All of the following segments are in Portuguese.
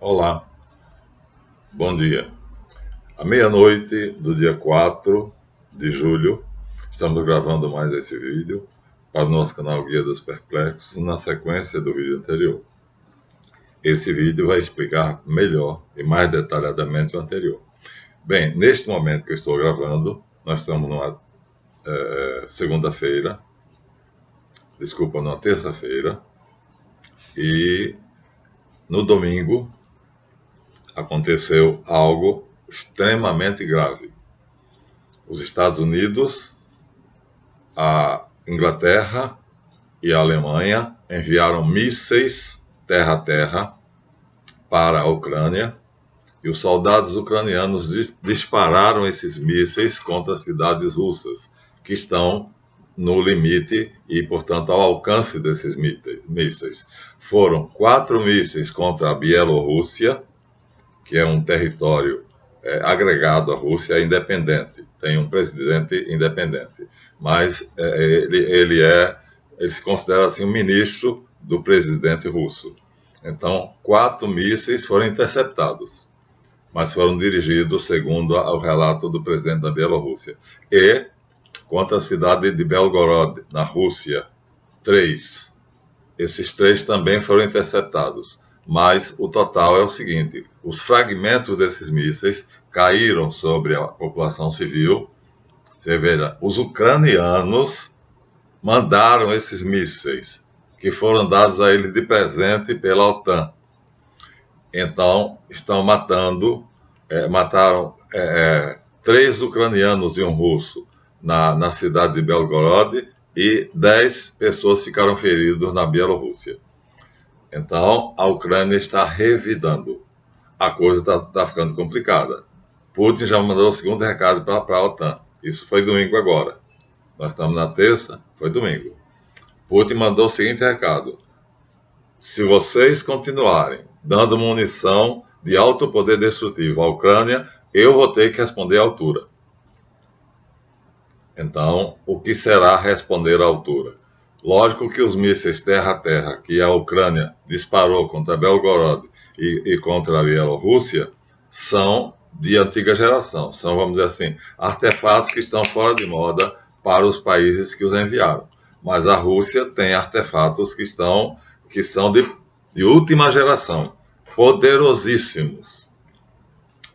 Olá, bom dia. À meia-noite do dia 4 de julho, estamos gravando mais esse vídeo para o nosso canal Guia dos Perplexos, na sequência do vídeo anterior. Esse vídeo vai explicar melhor e mais detalhadamente o anterior. Bem, neste momento que eu estou gravando, nós estamos numa numa terça-feira, e no domingo aconteceu algo extremamente grave. Os Estados Unidos, a Inglaterra e a Alemanha enviaram mísseis terra a terra para a Ucrânia, e os soldados ucranianos dispararam esses mísseis contra cidades russas, que estão no limite e, portanto, ao alcance desses mísseis. Foram 4 mísseis contra a Bielorrússia, que é um território agregado à Rússia, independente, tem um presidente independente, mas ele se considera assim um ministro do presidente russo. Então, 4 mísseis foram interceptados, mas foram dirigidos segundo o relato do presidente da Bielorrússia. E contra a cidade de Belgorod, na Rússia, 3. Esses 3 também foram interceptados. Mas o total é o seguinte: os fragmentos desses mísseis caíram sobre a população civil. Você veja, os ucranianos mandaram esses mísseis, que foram dados a eles de presente pela OTAN. Então, estão mataram 3 ucranianos e um russo na cidade de Belgorod, e 10 pessoas ficaram feridas na Bielorrússia. Então, a Ucrânia está revidando. A coisa está ficando complicada. Putin já mandou o segundo recado para a OTAN. Isso foi domingo agora. Nós estamos na terça, foi domingo. Putin mandou o seguinte recado: se vocês continuarem dando munição de alto poder destrutivo à Ucrânia, eu vou ter que responder à altura. Então, o que será responder à altura? Lógico que os mísseis terra a terra que a Ucrânia disparou contra Belgorod e contra a Bielorrússia são de antiga geração. São, vamos dizer assim, artefatos que estão fora de moda para os países que os enviaram. Mas a Rússia tem artefatos que são de última geração, poderosíssimos.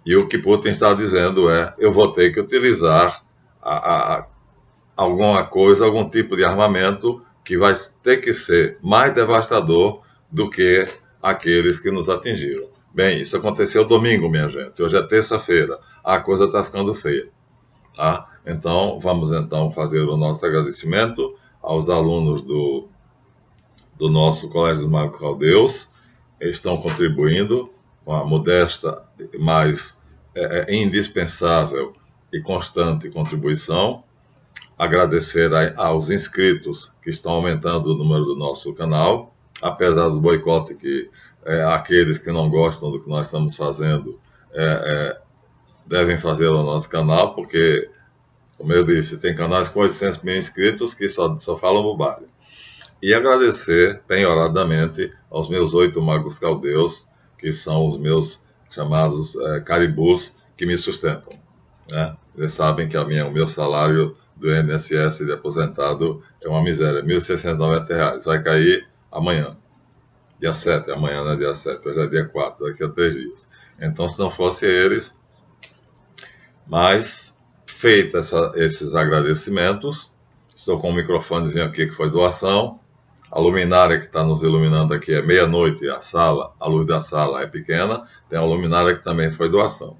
E o que Putin está dizendo é: eu vou ter que utilizar alguma coisa, algum tipo de armamento que vai ter que ser mais devastador do que aqueles que nos atingiram. Bem, isso aconteceu domingo, minha gente. Hoje é terça-feira. A coisa está ficando feia. Tá? Então, vamos fazer o nosso agradecimento aos alunos do nosso Colégio dos Magos Caldeus. Eles estão contribuindo com a modesta, mas indispensável e constante contribuição. Agradecer aos inscritos que estão aumentando o número do nosso canal, apesar do boicote que aqueles que não gostam do que nós estamos fazendo devem fazer no nosso canal, porque, como eu disse, tem canais com 800 mil inscritos que só falam bobagem. E agradecer penhoradamente aos meus 8 magos caldeus, que são os meus chamados caribus, que me sustentam. Né? Eles sabem que o meu salário do INSS de aposentado é uma miséria, R$ 1.690. Vai cair amanhã, dia 7, amanhã não é dia 7, hoje é dia 4, daqui a 3 dias. Então, se não fosse eles, mas feitos esses agradecimentos, estou com um microfonezinho aqui que foi doação. A luminária que está nos iluminando aqui é meia-noite, a luz da sala é pequena, tem a luminária que também foi doação.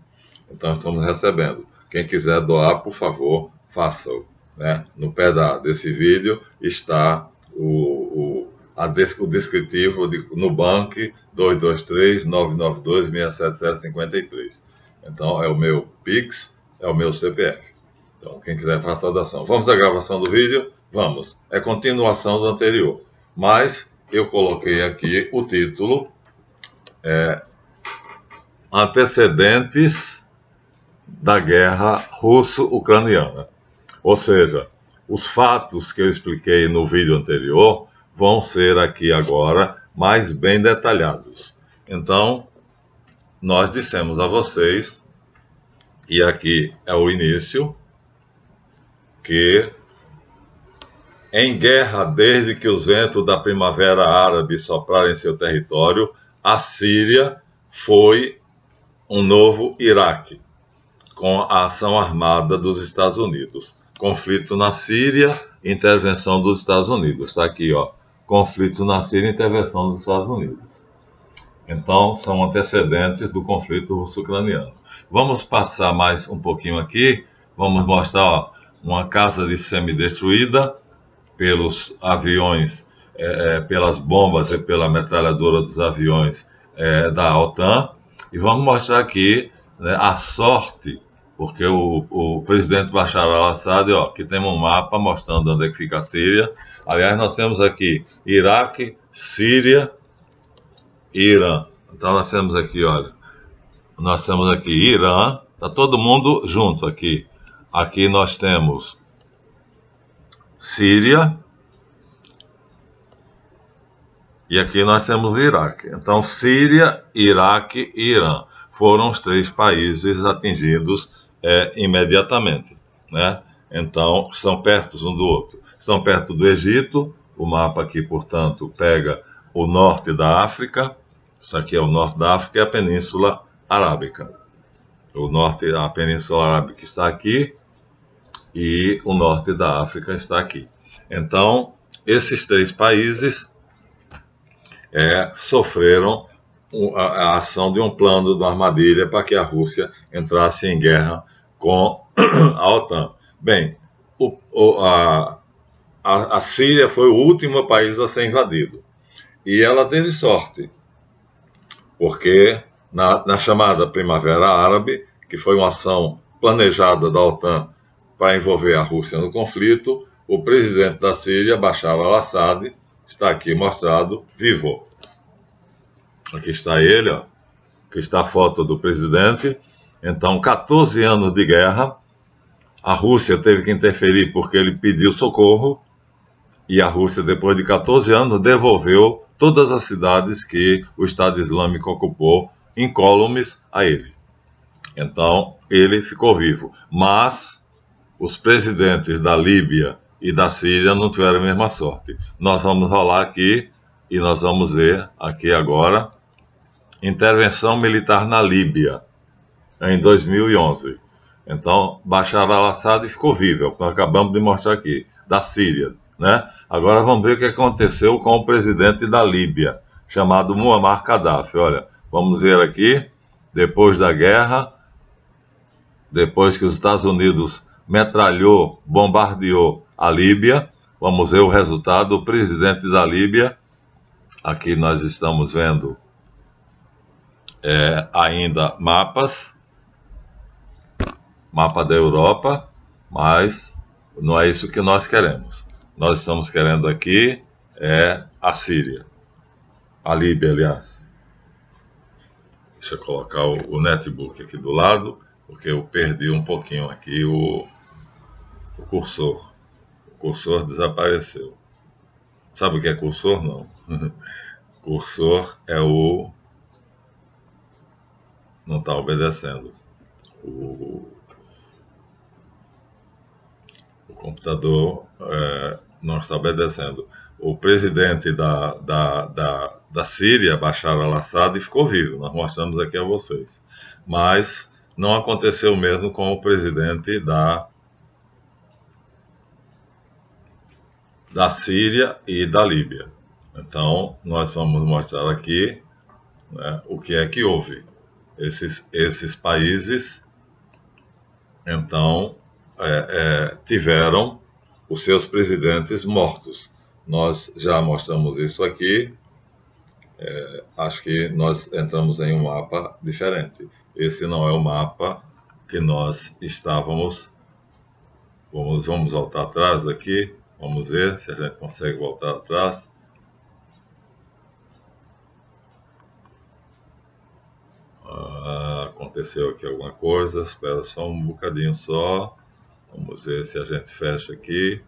Então, estamos recebendo. Quem quiser doar, por favor, faça-o. Né? No pé desse vídeo está o descritivo de Nubank 223-992-67753. Então, é o meu Pix, é o meu CPF. Então, quem quiser, faça a doação. Vamos à gravação do vídeo? Vamos. É continuação do anterior. Mas eu coloquei aqui o título Antecedentes da guerra russo-ucraniana. Ou seja, os fatos que eu expliquei no vídeo anterior vão ser aqui agora mais bem detalhados. Então, nós dissemos a vocês, e aqui é o início, que em guerra desde que os ventos da primavera árabe sopraram em seu território, a Síria foi um novo Iraque, com a ação armada dos Estados Unidos. Conflito na Síria, intervenção dos Estados Unidos. Está aqui, ó. Conflito na Síria, intervenção dos Estados Unidos. Então, são antecedentes do conflito russo-ucraniano. Vamos passar mais um pouquinho aqui. Vamos mostrar, ó, uma casa de semi-destruída pelos aviões, pelas bombas e pela metralhadora dos aviões da OTAN. E vamos mostrar aqui, né, a sorte, porque o presidente Bashar al-Assad, ó, aqui temos um mapa mostrando onde é que fica a Síria. Aliás, nós temos aqui Iraque, Síria e Irã. Então nós temos aqui, olha, nós temos aqui Irã, está todo mundo junto aqui. Aqui nós temos Síria e aqui nós temos o Iraque. Então, Síria, Iraque e Irã foram os 3 países atingidos imediatamente, né? Então, estão perto um do outro. Estão perto do Egito. O mapa aqui, portanto, pega o norte da África. Isso aqui é o norte da África e a Península Arábica. O norte, a Península Arábica está aqui e o norte da África está aqui. Então, esses 3 países sofreram a ação de um plano, de uma armadilha para que a Rússia entrasse em guerra com a OTAN. Bem, a Síria foi o último país a ser invadido. E ela teve sorte, porque na chamada Primavera Árabe, que foi uma ação planejada da OTAN para envolver a Rússia no conflito, o presidente da Síria, Bashar al-Assad, está aqui mostrado vivo. Aqui está ele, ó. Aqui está a foto do presidente. Então, 14 anos de guerra. A Rússia teve que interferir porque ele pediu socorro. E a Rússia, depois de 14 anos, devolveu todas as cidades que o Estado Islâmico ocupou, incólumes a ele. Então, ele ficou vivo. Mas os presidentes da Líbia e da Síria não tiveram a mesma sorte. Nós vamos rolar aqui e nós vamos ver aqui agora intervenção militar na Líbia, em 2011. Então, Bashar al-Assad ficou vivo, nós acabamos de mostrar aqui, da Síria, né? Agora vamos ver o que aconteceu com o presidente da Líbia, chamado Muammar Gaddafi. Olha, vamos ver aqui, depois da guerra, depois que os Estados Unidos metralhou, bombardeou a Líbia, vamos ver o resultado. O presidente da Líbia, aqui nós estamos vendo ainda mapas, mapa da Europa, mas não é isso que nós queremos. Nós estamos querendo aqui a Síria, a Líbia, aliás. Deixa eu colocar o netbook aqui do lado, porque eu perdi um pouquinho aqui o cursor. O cursor desapareceu. Sabe o que é cursor? Não. Cursor é o... Não está obedecendo. O computador não está obedecendo. O presidente da Síria, Bashar al-Assad, ficou vivo, nós mostramos aqui a vocês. Mas não aconteceu mesmo com o presidente da Síria e da Líbia. Então, nós vamos mostrar aqui, né, o que é que houve. Esses países, então, tiveram os seus presidentes mortos. Nós já mostramos isso aqui. Acho que nós entramos em um mapa diferente. Esse não é o mapa que nós estávamos. Vamos voltar atrás aqui. Vamos ver se a gente consegue voltar atrás. Aconteceu aqui alguma coisa. Espera só um bocadinho só. Vamos ver se a gente fecha aqui.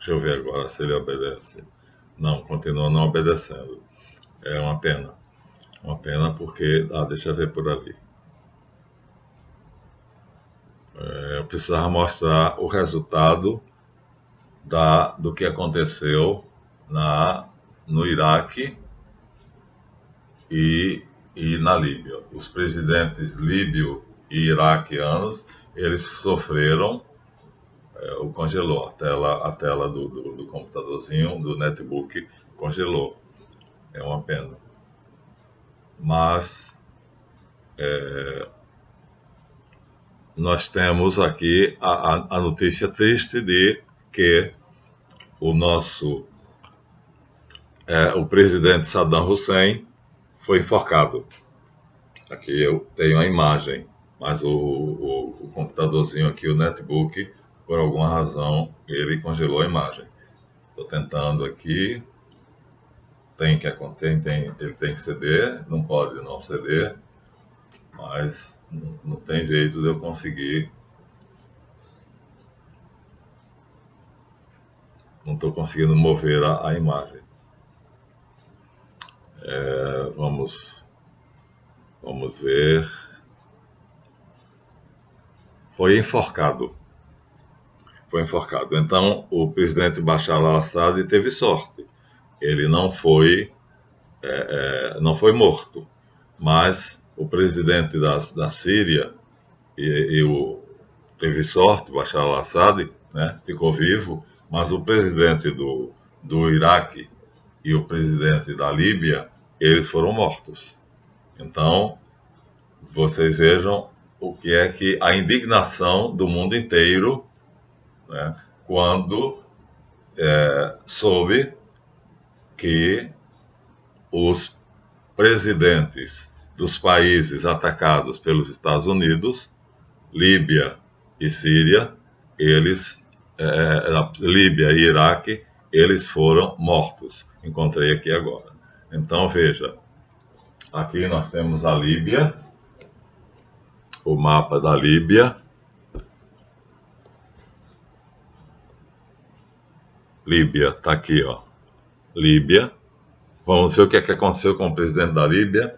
Deixa eu ver agora se ele obedece. Não, continua não obedecendo. É uma pena. Uma pena porque... deixa eu ver por ali. Eu precisava mostrar o resultado do que aconteceu no Iraque e na Líbia. Os presidentes líbio e iraquianos, eles sofreram, congelou a tela do computadorzinho, do netbook, congelou. É uma pena. Mas nós temos aqui a notícia triste de que o presidente Saddam Hussein foi enforcado. Aqui eu tenho a imagem, mas o computadorzinho aqui, o netbook, por alguma razão, ele congelou a imagem. Estou tentando aqui. Ele tem que ceder, não pode não ceder, mas não tem jeito de eu conseguir. Não estou conseguindo mover a imagem. Vamos ver. Foi enforcado. Então, o presidente Bashar al-Assad teve sorte. Ele não foi morto. Mas o presidente da Síria teve sorte, Bashar al-Assad, né, ficou vivo, mas o presidente do Iraque e o presidente da Líbia, eles foram mortos. Então, vocês vejam o que é que a indignação do mundo inteiro, né, quando soube que os presidentes dos países atacados pelos Estados Unidos, Líbia e Síria, Líbia e Iraque, eles foram mortos. Encontrei aqui agora. Então, veja, aqui nós temos a Líbia, o mapa da Líbia. Líbia, está aqui, ó. Líbia. Vamos ver o que aconteceu com o presidente da Líbia.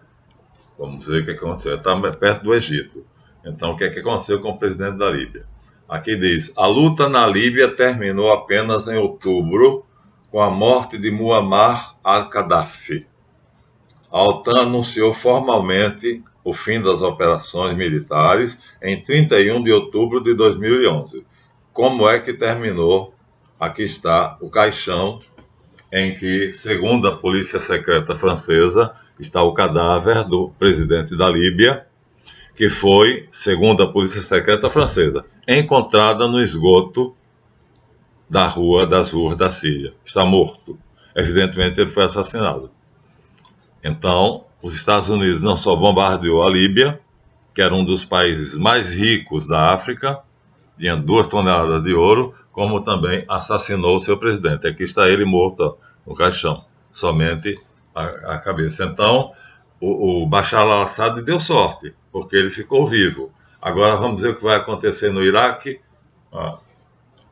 Vamos ver o que aconteceu. Está perto do Egito. Então, o que aconteceu com o presidente da Líbia? Aqui diz: a luta na Líbia terminou apenas em outubro, com a morte de Muammar al-Gaddafi. A OTAN anunciou formalmente o fim das operações militares em 31 de outubro de 2011. Como é que terminou? Aqui está o caixão em que, segundo a polícia secreta francesa, está o cadáver do presidente da Líbia, que foi, segundo a polícia secreta francesa, encontrada no esgoto das ruas da Síria. Está morto. Evidentemente, ele foi assassinado. Então, os Estados Unidos não só bombardeou a Líbia, que era um dos países mais ricos da África, tinha 2 toneladas de ouro, como também assassinou o seu presidente. Aqui está ele morto, ó, no caixão, somente a cabeça. Então, o Bashar al-Assad deu sorte, porque ele ficou vivo. Agora vamos ver o que vai acontecer no Iraque.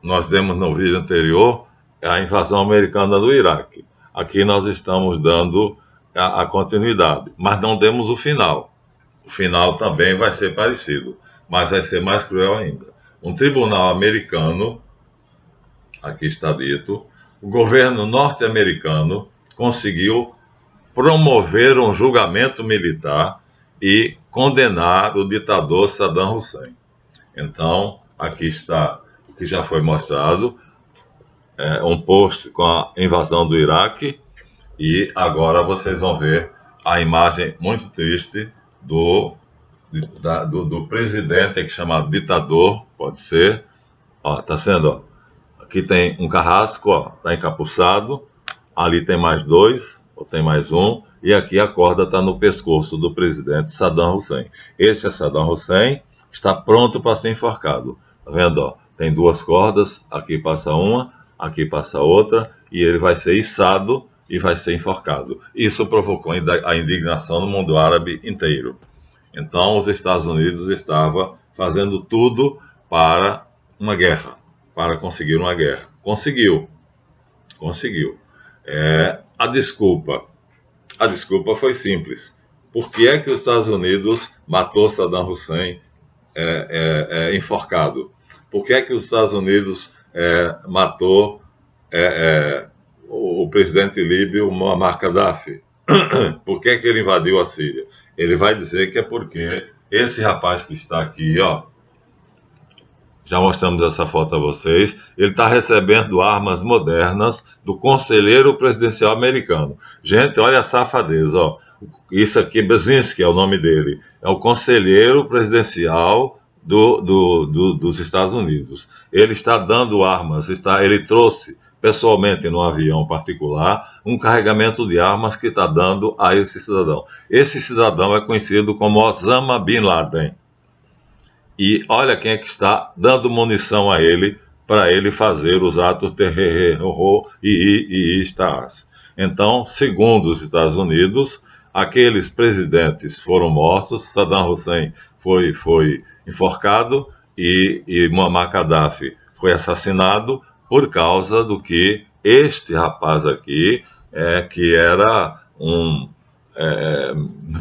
Nós demos no vídeo anterior a invasão americana do Iraque. Aqui nós estamos dando a continuidade, mas não demos o final. O final também vai ser parecido, mas vai ser mais cruel ainda. Um tribunal americano, aqui está dito, o governo norte-americano conseguiu promover um julgamento militar e condenar o ditador Saddam Hussein. Então, aqui está o que já foi mostrado, um post com a invasão do Iraque, e agora vocês vão ver a imagem muito triste do presidente, que chama ditador, pode ser. Ó, tá sendo, ó, aqui tem um carrasco, ó, tá encapuçado, ali tem mais 2, ou tem mais um, e aqui a corda está no pescoço do presidente Saddam Hussein. Esse é Saddam Hussein, está pronto para ser enforcado. Tá vendo, ó? Tem 2 cordas, aqui passa uma, aqui passa outra, e ele vai ser içado e vai ser enforcado. Isso provocou a indignação no mundo árabe inteiro. Então, os Estados Unidos estavam fazendo tudo para uma guerra, para conseguir uma guerra. Conseguiu, Conseguiu. A desculpa foi simples. Por que é que os Estados Unidos matou Saddam Hussein enforcado? Por que é que os Estados Unidos matou o presidente líbio Muammar Gaddafi? Por que é que ele invadiu a Síria? Ele vai dizer que é porque esse rapaz que está aqui, ó, já mostramos essa foto a vocês, ele está recebendo armas modernas do conselheiro presidencial americano. Gente, olha a safadeza, ó. Isso aqui, Brzezinski é o nome dele, é o conselheiro presidencial dos Estados Unidos. Ele está dando armas, ele trouxe pessoalmente no avião particular um carregamento de armas que está dando a esse cidadão. Esse cidadão é conhecido como Osama Bin Laden. E olha quem é que está dando munição a ele para ele fazer os atos terroristas. Então, segundo os Estados Unidos, aqueles presidentes foram mortos, Saddam Hussein foi enforcado e Muammar Gaddafi foi assassinado por causa do que este rapaz aqui, que era um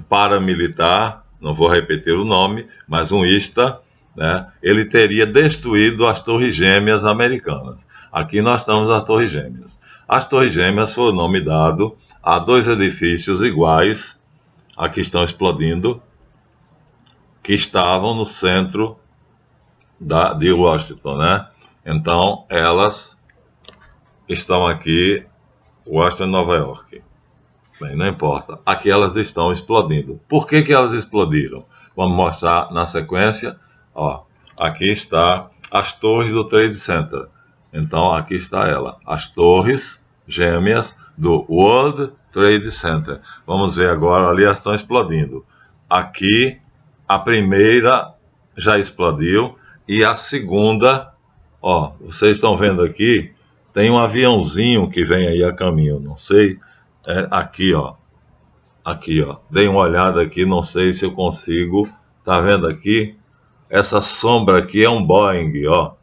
paramilitar, não vou repetir o nome, mas um ISTA, né, ele teria destruído as Torres Gêmeas americanas. Aqui nós estamos nas Torres Gêmeas. As Torres Gêmeas foram nome dado a dois edifícios iguais, aqui estão explodindo, que estavam no centro de Washington, né? Então, elas estão aqui, Washington e Nova York. Bem, não importa. Aqui elas estão explodindo. Por que elas explodiram? Vamos mostrar na sequência. Ó, aqui está as torres do Trade Center. Então, aqui está ela. As torres gêmeas do World Trade Center. Vamos ver agora, ali elas estão explodindo. Aqui, a primeira já explodiu. E a segunda, ó, vocês estão vendo aqui, tem um aviãozinho que vem aí a caminho, não sei. Aqui, ó. Aqui, ó. Dei uma olhada aqui, não sei se eu consigo. Tá vendo aqui? Essa sombra aqui é um Boeing, ó.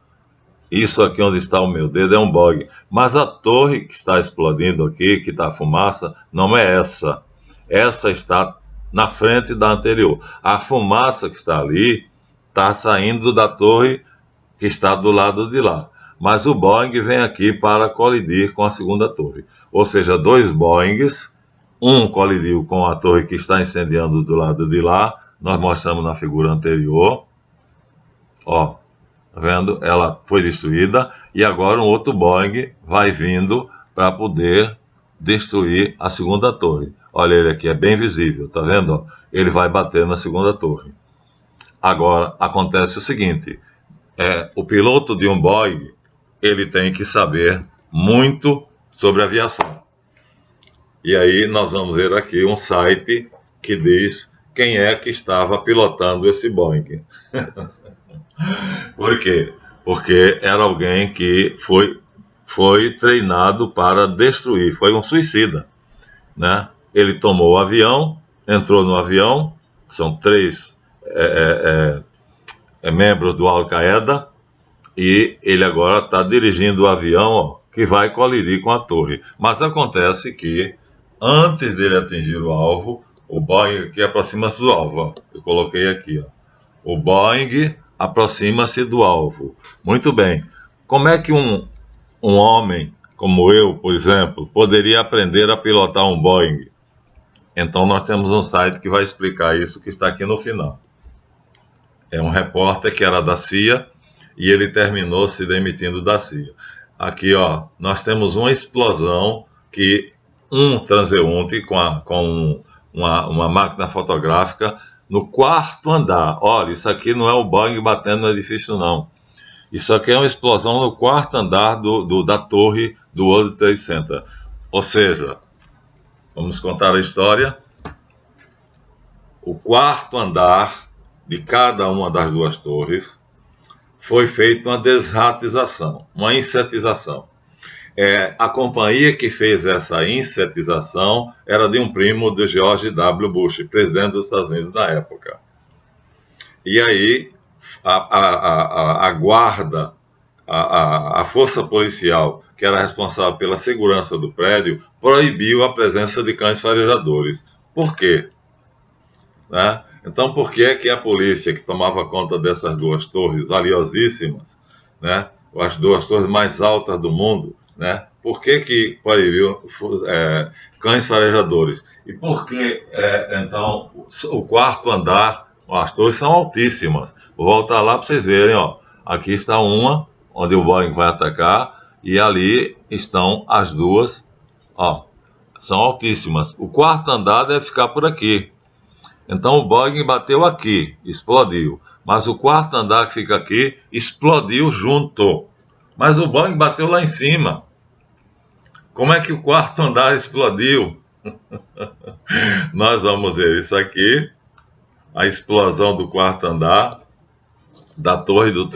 Isso aqui onde está o meu dedo é um Boeing. Mas a torre que está explodindo aqui, que está a fumaça, não é essa. Essa está na frente da anterior. A fumaça que está ali está saindo da torre que está do lado de lá. Mas o Boeing vem aqui para colidir com a segunda torre. Ou seja, dois Boeings, um colidiu com a torre que está incendiando do lado de lá, nós mostramos na figura anterior, ó, tá vendo? Ela foi destruída e agora um outro Boeing vai vindo para poder destruir a segunda torre. Olha ele aqui, é bem visível, tá vendo? Ele vai bater na segunda torre. Agora, acontece o seguinte, o piloto de um Boeing, ele tem que saber muito sobre aviação. E aí nós vamos ver aqui um site que diz quem é que estava pilotando esse Boeing. Por quê? Porque era alguém que foi treinado para destruir, foi um suicida, né? Ele tomou o avião, entrou no avião, são 3 membros do Al-Qaeda, e ele agora está dirigindo o avião, ó, que vai colidir com a torre. Mas acontece que, antes dele atingir o alvo, o Boeing aqui aproxima-se do alvo. Ó. Eu coloquei aqui. Ó. O Boeing aproxima-se do alvo. Muito bem. Como é que um homem como eu, por exemplo, poderia aprender a pilotar um Boeing? Então nós temos um site que vai explicar isso, que está aqui no final. É um repórter que era da CIA, e ele terminou se demitindo da CIA. Aqui, ó, nós temos uma explosão que um transeunte com uma máquina fotográfica no 4º andar. Olha, isso aqui não é o Boeing batendo no edifício, não. Isso aqui é uma explosão no 4º andar da torre do World Trade Center. Ou seja, vamos contar a história. O 4º andar de cada uma das duas torres foi feita uma desratização, uma insetização. A companhia que fez essa insetização era de um primo de George W. Bush, presidente dos Estados Unidos na época. E aí a guarda, a força policial que era responsável pela segurança do prédio, proibiu a presença de cães farejadores. Por quê? Né? Então, por que é que a polícia, que tomava conta dessas duas torres valiosíssimas, né, as duas torres mais altas do mundo, né, por que proibiu cães farejadores? E por que, então, o quarto andar, as torres são altíssimas. Vou voltar lá para vocês verem, ó. Aqui está uma, onde o Boeing vai atacar, e ali estão as duas, ó, são altíssimas. O quarto andar deve ficar por aqui. Então o Boeing bateu aqui, explodiu. Mas o quarto andar que fica aqui explodiu junto. Mas o Boeing bateu lá em cima. Como é que o quarto andar explodiu? Nós vamos ver isso aqui. A explosão do quarto andar da torre do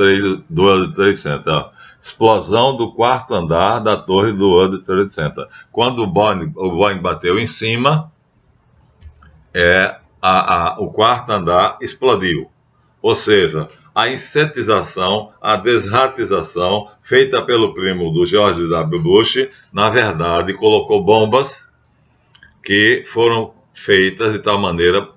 World Trade Center. Ó. Explosão do quarto andar da torre do World Trade Center. Quando o Boeing bateu em cima, o quarto andar explodiu. Ou seja, a insetização, a desratização feita pelo primo do George W. Bush, na verdade, colocou bombas que foram feitas de tal maneira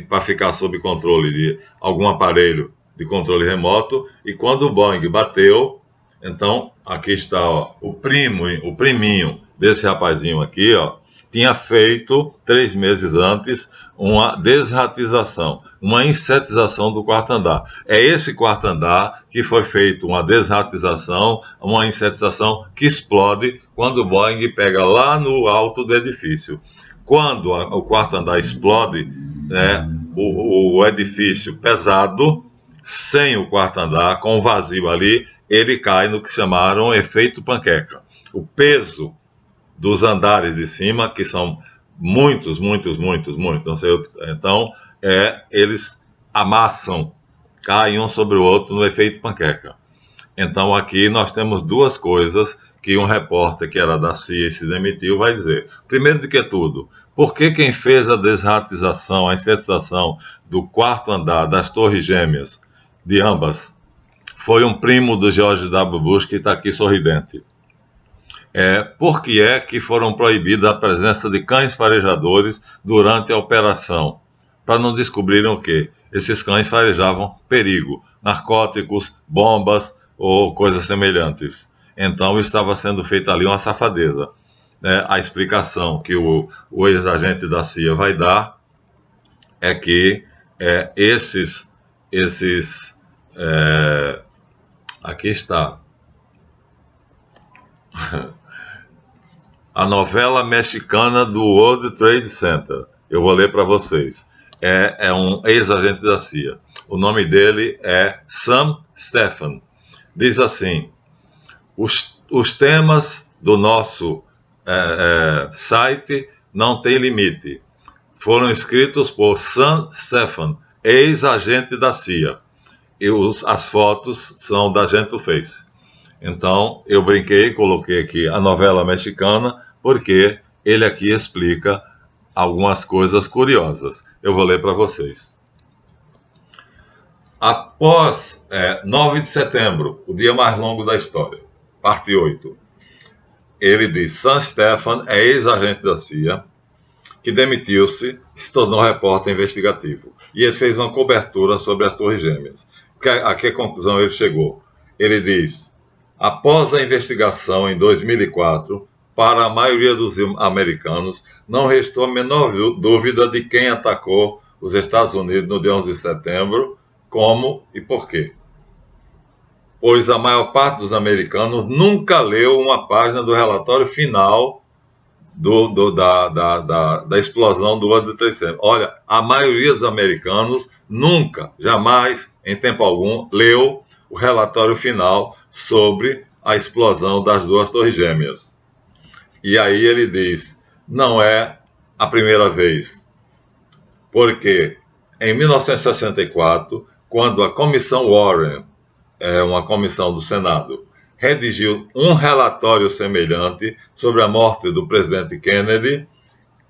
para ficar sob controle de algum aparelho de controle remoto, e quando o Boeing bateu, então, aqui está, ó, o priminho desse rapazinho aqui, ó, tinha feito 3 meses antes uma desratização, uma insetização do quarto andar. É esse quarto andar que foi feito uma desratização, uma insetização que explode quando o Boeing pega lá no alto do edifício. Quando o quarto andar explode, né, o edifício pesado, sem o quarto andar, com o vazio ali, ele cai no que chamaram efeito panqueca. O peso dos andares de cima, que são muitos, não sei, então eles amassam, caem um sobre o outro no efeito panqueca. Então aqui nós temos duas coisas que um repórter que era da CIA e se demitiu vai dizer. Primeiro de que tudo, por que quem fez a desratização, a insetização do quarto andar das torres gêmeas, de ambas, foi um primo do George W. Bush que está aqui sorridente. Por que é que foram proibidas a presença de cães farejadores durante a operação? Para não descobrirem o quê? Esses cães farejavam perigo, narcóticos, bombas ou coisas semelhantes. Então estava sendo feita ali uma safadeza. A explicação que o ex-agente da CIA vai dar é que aqui está a novela mexicana do World Trade Center. Eu vou ler para vocês. É um ex-agente da CIA. O nome dele é Sam Stephan. Diz assim: os temas do nosso site não têm limite. Foram escritos por Sam Stephan, ex-agente da CIA. E as fotos são da Gentle Face. Então, eu brinquei, coloquei aqui a novela mexicana, porque ele aqui explica algumas coisas curiosas. Eu vou ler para vocês. Após 9 de setembro, o dia mais longo da história, parte 8, ele diz: Sam Stephan é ex-agente da CIA, que demitiu-se e se tornou repórter investigativo. E ele fez uma cobertura sobre as Torres Gêmeas. A que conclusão ele chegou? Ele diz: após a investigação em 2004, para a maioria dos americanos, não restou a menor dúvida de quem atacou os Estados Unidos no dia 11 de setembro, como e por quê. Pois a maior parte dos americanos nunca leu uma página do relatório final da explosão do World Trade Center. Olha, a maioria dos americanos nunca, jamais, em tempo algum, leu o relatório final sobre a explosão das duas torres gêmeas. E aí ele diz: não é a primeira vez, porque em 1964, quando a Comissão Warren, uma comissão do Senado, redigiu um relatório semelhante sobre a morte do presidente Kennedy,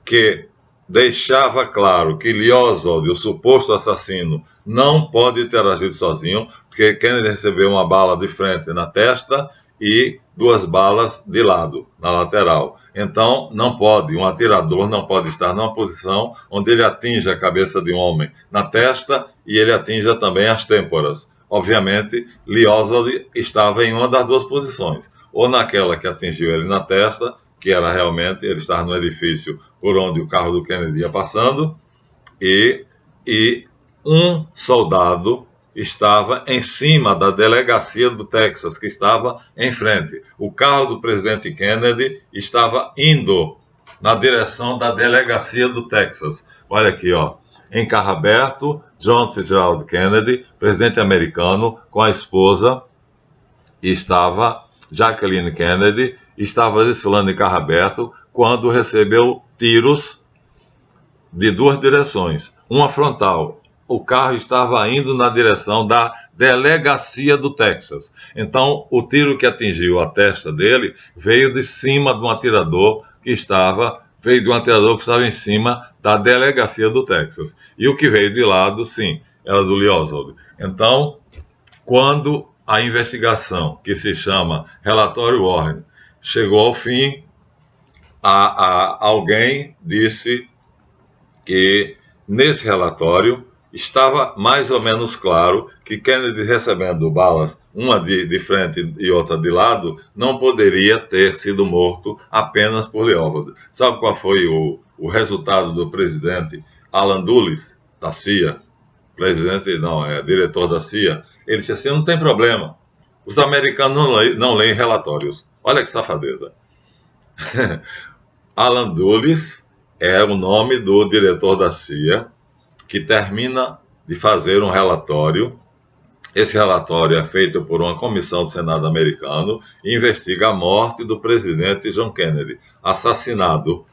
que deixava claro que Lee Oswald, o suposto assassino, não pode ter agido sozinho, porque Kennedy recebeu uma bala de frente na testa e 2 balas de lado, na lateral. Então, não pode, um atirador não pode estar numa posição onde ele atinja a cabeça de um homem na testa e ele atinja também as têmporas. Obviamente, Lee Oswald estava em uma das 2 posições, ou naquela que atingiu ele na testa, que era realmente, ele estava no edifício por onde o carro do Kennedy ia passando, e um soldado estava em cima da delegacia do Texas, que estava em frente. O carro do presidente Kennedy estava indo na direção da delegacia do Texas. Olha aqui, ó. Em carro aberto, John Fitzgerald Kennedy, presidente americano, com a esposa, estava Jacqueline Kennedy, estava desfilando em carro aberto quando recebeu tiros de 2 direções, uma frontal. O carro estava indo na direção da delegacia do Texas. Então, o tiro que atingiu a testa dele veio de cima de um atirador que estava em cima da delegacia do Texas. E o que veio de lado, sim, era do Lee Oswald. Então, quando a investigação, que se chama Relatório Warren, chegou ao fim, alguém disse que nesse relatório estava mais ou menos claro que Kennedy, recebendo balas, uma de frente e outra de lado, não poderia ter sido morto apenas por Lee Oswald. Sabe qual foi o resultado do presidente Alan Dulles, da CIA? Diretor da CIA. Ele disse assim: não tem problema, os americanos não leem relatórios. Olha que safadeza. Alan Dulles é o nome do diretor da CIA, que termina de fazer um relatório. Esse relatório é feito por uma comissão do Senado americano e investiga a morte do presidente John Kennedy, assassinado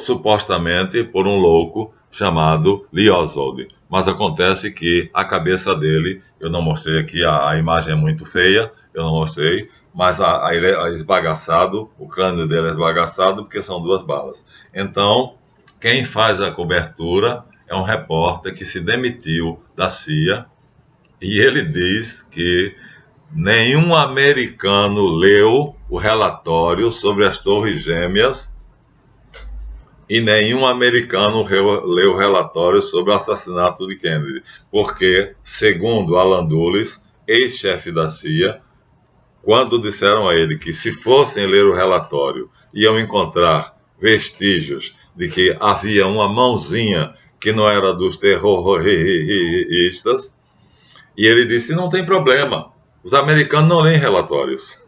supostamente por um louco chamado Lee Oswald. Mas acontece que a cabeça dele, eu não mostrei aqui, a imagem é muito feia, eu não mostrei, mas ele é esbagaçado, o crânio dele é esbagaçado porque são 2 balas. Então, quem faz a cobertura é um repórter que se demitiu da CIA e ele diz que nenhum americano leu o relatório sobre as Torres Gêmeas e nenhum americano leu o relatório sobre o assassinato de Kennedy, porque, segundo Alan Dulles, ex-chefe da CIA, quando disseram a ele que se fossem ler o relatório iam encontrar vestígios de que havia uma mãozinha que não era dos terroristas, e ele disse: não tem problema, os americanos não leem relatórios.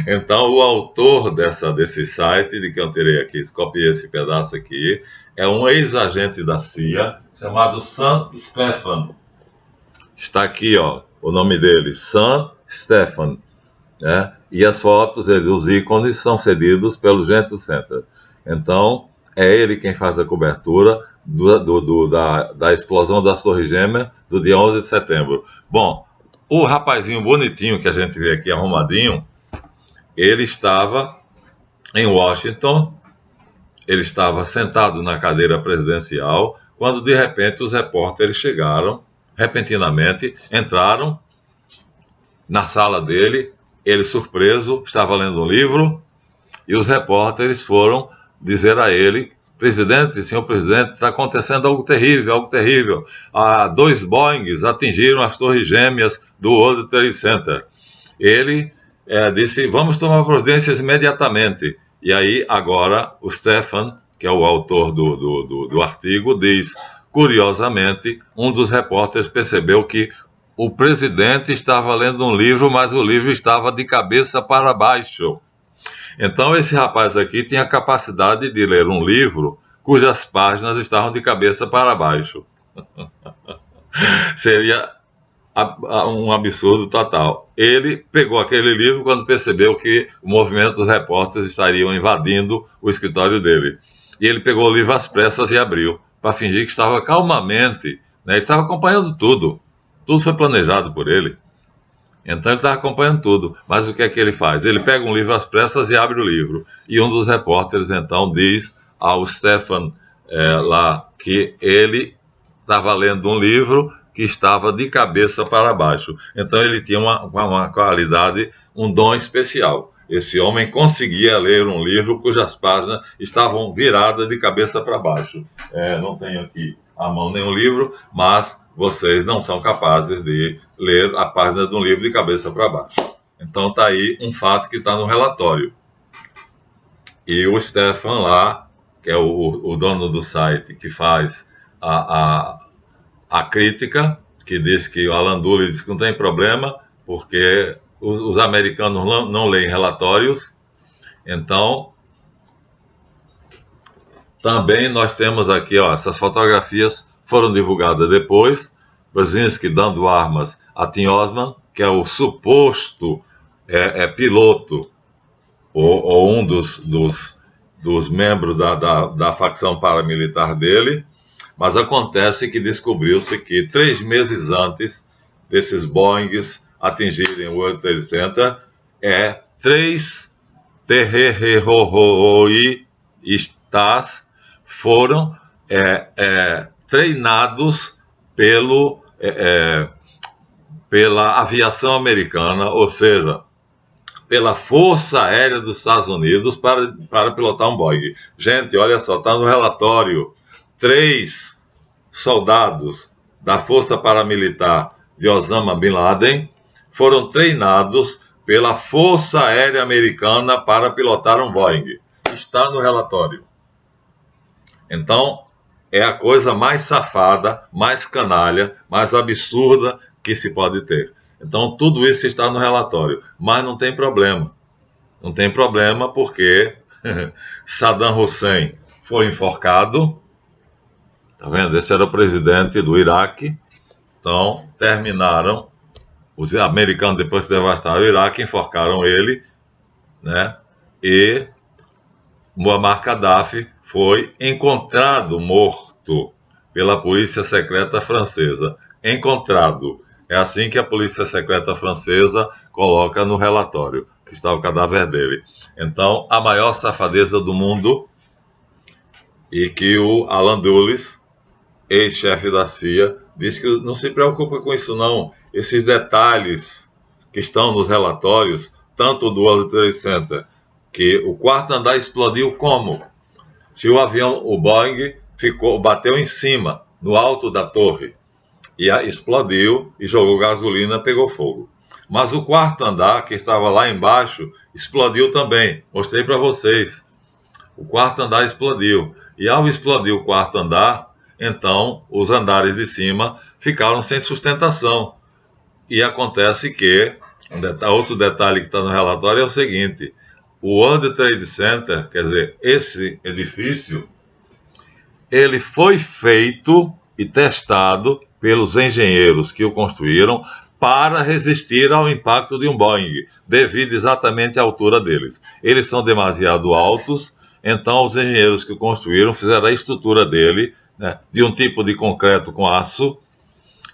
Então, o autor desse site, de que eu tirei aqui, copiei esse pedaço aqui, é um ex-agente da CIA chamado Sam Stephan. Está aqui, ó, o nome dele, Sam Stephan. Né? E as fotos, os ícones, são cedidos pelo Gentile Center. Então, é ele quem faz a cobertura da explosão das Torres Gêmeas do dia 11 de setembro. Bom, o rapazinho bonitinho que a gente vê aqui, arrumadinho, ele estava em Washington, ele estava sentado na cadeira presidencial, quando de repente os repórteres chegaram, repentinamente, entraram na sala dele, ele surpreso, estava lendo um livro, e os repórteres foram dizer a ele: presidente, senhor presidente, está acontecendo algo terrível, algo terrível. 2 Boeings atingiram as Torres Gêmeas do World Trade Center. Ele disse: vamos tomar providências imediatamente. E aí, agora, o Stephan, que é o autor do artigo, diz: curiosamente, um dos repórteres percebeu que o presidente estava lendo um livro, mas o livro estava de cabeça para baixo. Então, esse rapaz aqui tinha a capacidade de ler um livro cujas páginas estavam de cabeça para baixo. Seria um absurdo total. Ele pegou aquele livro quando percebeu que o movimento dos repórteres estariam invadindo o escritório dele. E ele pegou o livro às pressas e abriu, para fingir que estava calmamente, né? Ele estava acompanhando tudo. Tudo foi planejado por ele. Então ele estava acompanhando tudo. Mas o que é que ele faz? Ele pega um livro às pressas e abre o livro. E um dos repórteres então diz ao Stephan lá que ele estava lendo um livro que estava de cabeça para baixo. Então ele tinha uma qualidade um dom especial. Esse homem conseguia ler um livro cujas páginas estavam viradas de cabeça para baixo. Não tenho aqui à mão nenhum livro, mas vocês não são capazes de ler a página de um livro de cabeça para baixo. Então está aí um fato que está no relatório. E o Stefan lá, que é o dono do site que faz a crítica, que diz que o Alan Dulles diz que não tem problema, porque os americanos não leem relatórios. Então, também nós temos aqui, essas fotografias foram divulgadas depois. Brzezinski dando armas a Tim Osman, que é o suposto piloto, ou um dos membros da facção paramilitar dele. Mas acontece que descobriu-se que 3 meses antes desses Boeings atingirem o World Trade Center, 3 terroristas foram treinados pela aviação americana, ou seja, pela Força Aérea dos Estados Unidos para pilotar um Boeing. Gente, olha só, está no relatório. 3 soldados da Força Paramilitar de Osama Bin Laden foram treinados pela Força Aérea Americana para pilotar um Boeing. Está no relatório. Então, é a coisa mais safada, mais canalha, mais absurda que se pode ter. Então, tudo isso está no relatório. Mas não tem problema. Não tem problema porque Saddam Hussein foi enforcado. Tá vendo? Esse era o presidente do Iraque. Então, terminaram. Os americanos, depois que devastaram o Iraque, enforcaram ele, né? E Muammar Gaddafi foi encontrado morto pela polícia secreta francesa. Encontrado. É assim que a polícia secreta francesa coloca no relatório, que está o cadáver dele. Então, a maior safadeza do mundo, e que o Alan Dulles, ex-chefe da CIA, diz que não se preocupa com isso não. Esses detalhes que estão nos relatórios, tanto do World Trade Center, que o quarto andar explodiu como? Se o avião, o Boeing, bateu em cima, no alto da torre, e explodiu e jogou gasolina, pegou fogo. Mas o quarto andar, que estava lá embaixo, explodiu também. Mostrei para vocês. O quarto andar explodiu. E ao explodir o quarto andar, então os andares de cima ficaram sem sustentação. E acontece que, outro detalhe que está no relatório é o seguinte: o World Trade Center, quer dizer, esse edifício, ele foi feito e testado pelos engenheiros que o construíram para resistir ao impacto de um Boeing, devido exatamente à altura deles. Eles são demasiado altos, então os engenheiros que o construíram fizeram a estrutura dele, né, de um tipo de concreto com aço,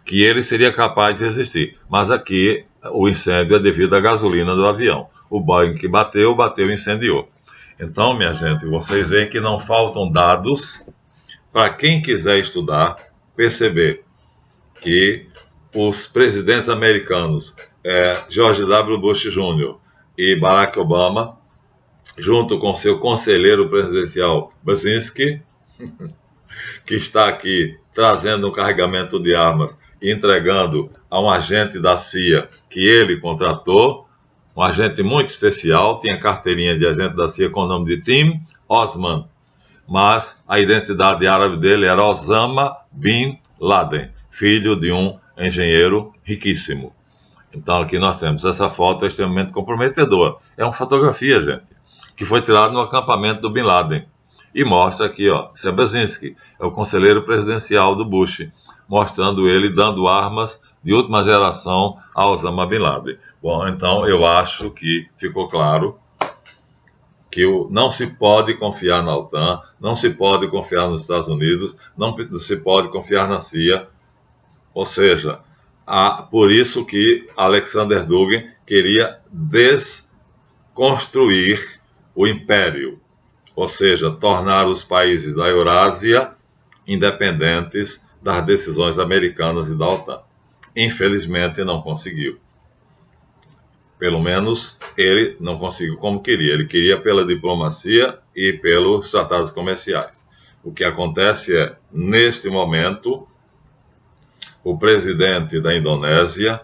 que ele seria capaz de resistir. Mas aqui o incêndio é devido à gasolina do avião. O Boeing que bateu e incendiou. Então, minha gente, vocês veem que não faltam dados para quem quiser estudar, perceber que os presidentes americanos, George W. Bush Jr. e Barack Obama, junto com seu conselheiro presidencial Brzezinski, que está aqui trazendo um carregamento de armas e entregando a um agente da CIA que ele contratou, um agente muito especial, tinha carteirinha de agente da CIA com o nome de Tim Osman, mas a identidade árabe dele era Osama Bin Laden, filho de um engenheiro riquíssimo. Então aqui nós temos essa foto extremamente comprometedora. É uma fotografia, gente, que foi tirada no acampamento do Bin Laden. E mostra aqui, esse é Brzezinski, é o conselheiro presidencial do Bush, mostrando ele dando armas de última geração a Osama Bin Laden. Bom, então eu acho que ficou claro que não se pode confiar na OTAN, não se pode confiar nos Estados Unidos, não se pode confiar na CIA. Ou seja, por isso que Alexander Dugin queria desconstruir o império, ou seja, tornar os países da Eurásia independentes das decisões americanas e da OTAN. Infelizmente não conseguiu. Pelo menos ele não conseguiu como queria. Ele queria pela diplomacia e pelos tratados comerciais. O que acontece é, neste momento, o presidente da Indonésia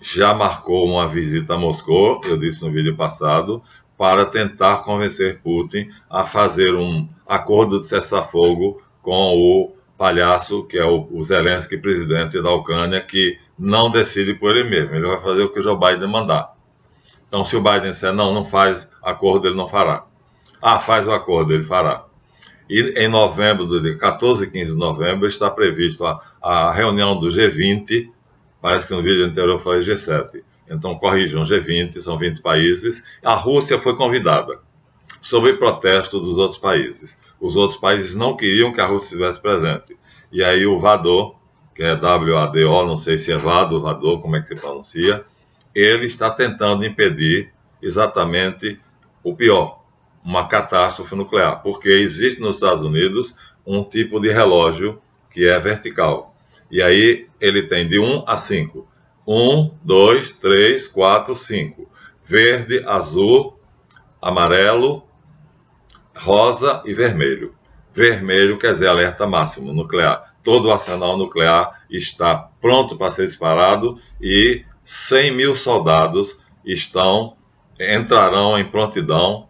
já marcou uma visita a Moscou, eu disse no vídeo passado, para tentar convencer Putin a fazer um acordo de cessar-fogo com o palhaço, que é o Zelensky, presidente da Ucrânia, que não decide por ele mesmo. Ele vai fazer o que o Joe Biden mandar. Então, se o Biden disser não faz acordo, ele não fará. Ah, faz o acordo, ele fará. E em novembro, do dia 14 e 15 de novembro, está previsto a reunião do G20. Parece que no vídeo anterior eu falei G7. Então, corrijam, G20, são 20 países. A Rússia foi convidada, sob protesto dos outros países. Os outros países não queriam que a Rússia estivesse presente. E aí o Vador, que é W-A-D-O, não sei se é Vador, como é que se pronuncia, ele está tentando impedir exatamente o pior, uma catástrofe nuclear. Porque existe nos Estados Unidos um tipo de relógio que é vertical. E aí ele tem de 1 a 5. 1, 2, 3, 4, 5. Verde, azul, amarelo, rosa e vermelho. Vermelho quer dizer alerta máximo nuclear. Todo o arsenal nuclear está pronto para ser disparado e 100 mil soldados entrarão em prontidão,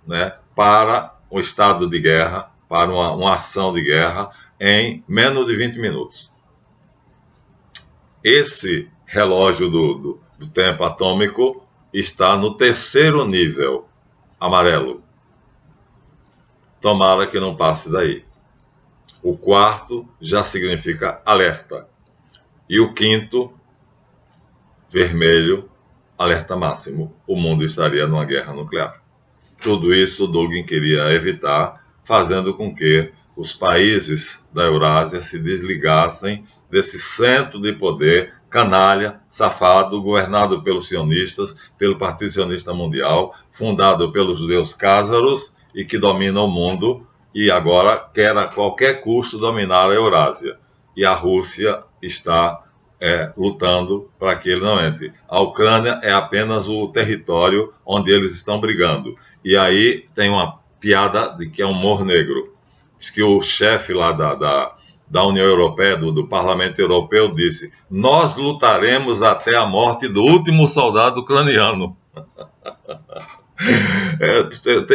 né, para um estado de guerra, para uma ação de guerra em menos de 20 minutos. Esse relógio do tempo atômico está no 3º nível, amarelo. Tomara que não passe daí. O 4º já significa alerta. E o 5º, vermelho, alerta máximo. O mundo estaria numa guerra nuclear. Tudo isso Dugin queria evitar, fazendo com que os países da Eurásia se desligassem desse centro de poder canalha, safado, governado pelos sionistas, pelo Partido Sionista Mundial, fundado pelos judeus cázaros e que domina o mundo e agora quer a qualquer custo dominar a Eurásia. E a Rússia está lutando para que ele não entre. A Ucrânia é apenas o território onde eles estão brigando. E aí tem uma piada de que é um humor negro. Diz que o chefe lá da União Europeia, do Parlamento Europeu, disse: nós lutaremos até a morte do último soldado ucraniano.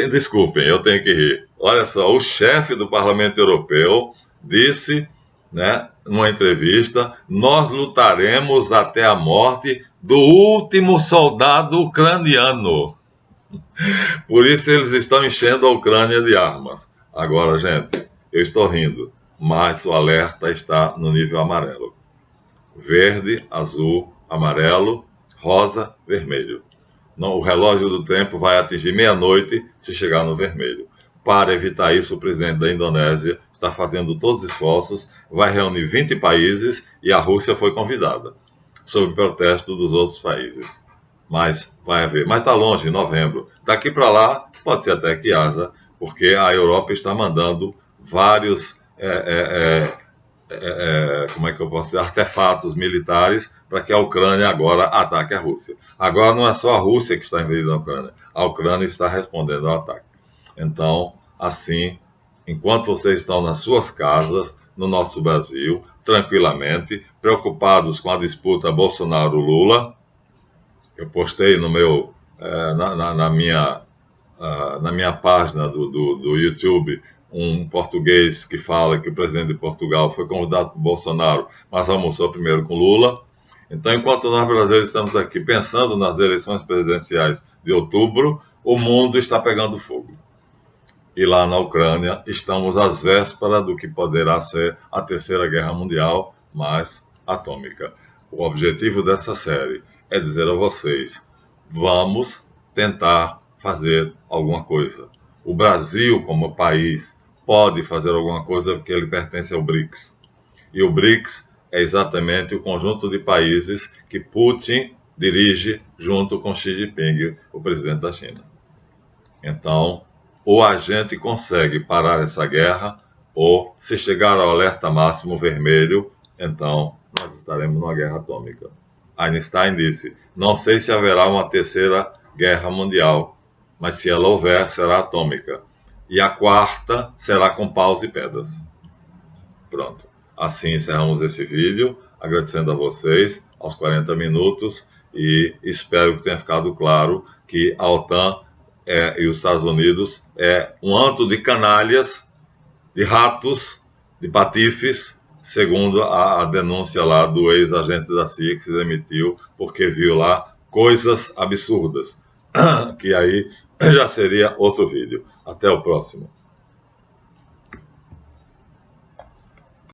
Desculpem, eu tenho que rir. Olha só, o chefe do Parlamento Europeu disse, né, numa entrevista: nós lutaremos até a morte do último soldado ucraniano. Por isso eles estão enchendo a Ucrânia de armas. Agora, gente, eu estou rindo, mas o alerta está no nível amarelo. Verde, azul, amarelo, rosa, vermelho. Não, o relógio do tempo vai atingir meia-noite se chegar no vermelho. Para evitar isso, o presidente da Indonésia está fazendo todos os esforços, vai reunir 20 países e a Rússia foi convidada, sob protesto dos outros países. Mas vai haver. Mas está longe, em novembro. Daqui para lá, pode ser até que haja, porque a Europa está mandando vários como é que eu posso dizer, artefatos militares para que a Ucrânia agora ataque a Rússia. Agora não é só a Rússia que está invadindo a Ucrânia está respondendo ao ataque. Então, assim, enquanto vocês estão nas suas casas, no nosso Brasil, tranquilamente, preocupados com a disputa Bolsonaro-Lula, eu postei no meu, na minha página do YouTube, um português que fala que o presidente de Portugal foi convidado por Bolsonaro, mas almoçou primeiro com Lula. Então, enquanto nós brasileiros estamos aqui pensando nas eleições presidenciais de outubro, o mundo está pegando fogo. E lá na Ucrânia estamos às vésperas do que poderá ser a Terceira Guerra Mundial, mas atômica. O objetivo dessa série é dizer a vocês: vamos tentar fazer alguma coisa. O Brasil, como país, pode fazer alguma coisa porque ele pertence ao BRICS. E o BRICS é exatamente o conjunto de países que Putin dirige junto com Xi Jinping, o presidente da China. Então, ou a gente consegue parar essa guerra, ou se chegar ao alerta máximo vermelho, então nós estaremos numa guerra atômica. Einstein disse: não sei se haverá uma terceira guerra mundial, mas se ela houver, será atômica. E a quarta será com paus e pedras. Pronto. Assim encerramos esse vídeo, agradecendo a vocês, aos 40 minutos, e espero que tenha ficado claro que a OTAN e os Estados Unidos é um antro de canalhas, de ratos, de patifes, segundo a denúncia lá do ex-agente da CIA que se demitiu porque viu lá coisas absurdas, que aí já seria outro vídeo. Até o próximo.